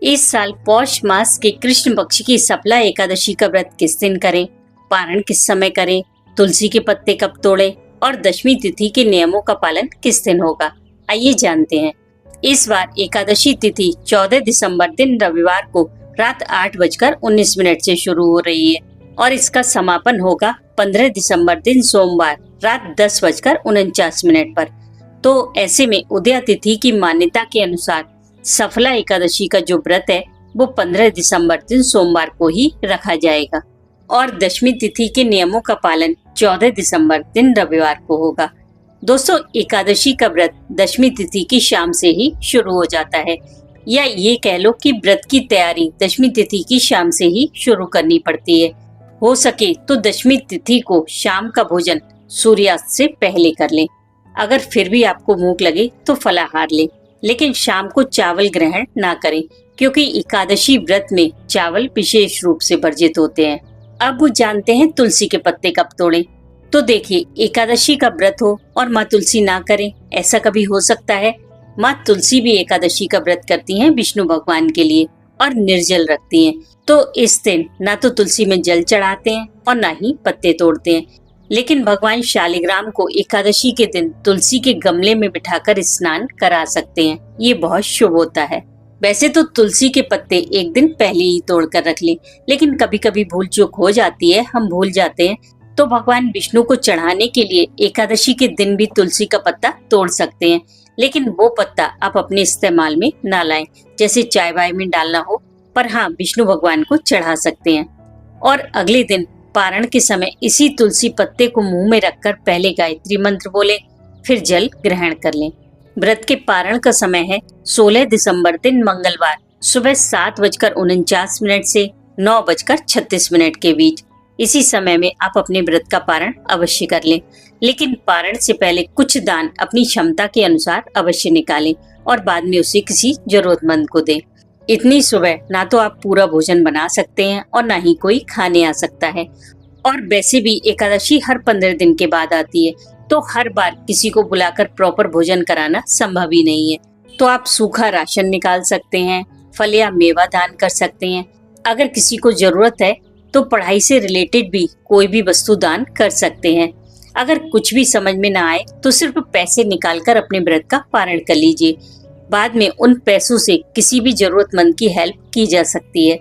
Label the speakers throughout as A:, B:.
A: इस साल पौष मास के कृष्ण पक्ष की सफला एकादशी का व्रत किस दिन करें, पारण किस समय करें, तुलसी के पत्ते कब तोड़ें और दशमी तिथि के नियमों का पालन किस दिन होगा, आइए जानते हैं। इस बार एकादशी तिथि 14 दिसंबर दिन रविवार को रात 8:19 से शुरू हो रही है और इसका समापन होगा 15 दिसंबर दिन सोमवार रात 10:49 पर। तो ऐसे में उदया तिथि की मान्यता के अनुसार सफला एकादशी का जो व्रत है वो 15 दिसंबर दिन सोमवार को ही रखा जाएगा और दशमी तिथि के नियमों का पालन 14 दिसंबर दिन रविवार को होगा। दोस्तों, एकादशी का व्रत दशमी तिथि की शाम से ही शुरू हो जाता है, या ये कह लो कि व्रत की तैयारी दशमी तिथि की शाम से ही शुरू करनी पड़ती है। हो सके तो दशमी तिथि को शाम का भोजन सूर्यास्त से पहले कर लें। अगर फिर भी आपको भूख लगे तो फलाहार लें, लेकिन शाम को चावल ग्रहण ना करें, क्योंकि एकादशी व्रत में चावल विशेष रूप से वर्जित होते हैं। अब वो जानते हैं तुलसी के पत्ते कब तोड़ें। तो देखिए, एकादशी का व्रत हो और माँ तुलसी ना करें, ऐसा कभी हो सकता है? माँ तुलसी भी एकादशी का व्रत करती हैं विष्णु भगवान के लिए और निर्जल रखती हैं। तो इस दिन ना तो तुलसी में जल चढ़ाते हैं और ना ही पत्ते तोड़ते हैं। लेकिन भगवान शालिग्राम को एकादशी के दिन तुलसी के गमले में बिठाकर स्नान करा सकते हैं, ये बहुत शुभ होता है। वैसे तो तुलसी के पत्ते एक दिन पहले ही तोड़ कर रख लें, लेकिन कभी कभी भूल चूक हो जाती है, हम भूल जाते हैं, तो भगवान विष्णु को चढ़ाने के लिए एकादशी के दिन भी तुलसी का पत्ता तोड़ सकते हैं। लेकिन वो पत्ता आप अपने इस्तेमाल में ना लाएं, जैसे चाय वाय में डालना हो, पर हाँ विष्णु भगवान को चढ़ा सकते हैं। और अगले दिन पारण के समय इसी तुलसी पत्ते को मुंह में रखकर पहले गायत्री मंत्र बोले, फिर जल ग्रहण कर लें। व्रत के पारण का समय है 16 दिसंबर दिन मंगलवार सुबह 7:49 से 9:36 के बीच। इसी समय में आप अपने व्रत का पारण अवश्य कर लें, लेकिन पारण से पहले कुछ दान अपनी क्षमता के अनुसार अवश्य निकालें और बाद में उसे किसी जरूरतमंद को दें। इतनी सुबह ना तो आप पूरा भोजन बना सकते हैं और ना ही कोई खाने आ सकता है। और वैसे भी एकादशी हर 15 दिन के बाद आती है, तो हर बार किसी को बुलाकर प्रॉपर भोजन कराना संभव ही नहीं है। तो आप सूखा राशन निकाल सकते हैं, फल या मेवा दान कर सकते हैं। अगर किसी को जरूरत है तो पढ़ाई से रिलेटेड भी कोई भी वस्तु दान कर सकते हैं। अगर कुछ भी समझ में ना आए तो सिर्फ पैसे निकालकर अपने व्रत का पारण कर लीजिए। बाद में उन पैसों से किसी भी जरूरतमंद की हेल्प की जा सकती है।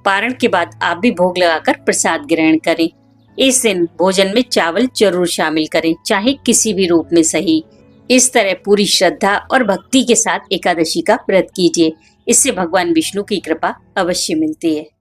A: पारण के बाद आप भी भोग लगाकर प्रसाद ग्रहण करें। इस दिन भोजन में चावल जरूर शामिल करें, चाहे किसी भी रूप में सही। इस तरह पूरी श्रद्धा और भक्ति के साथ एकादशी का व्रत कीजिए, इससे भगवान विष्णु की कृपा अवश्य मिलती है।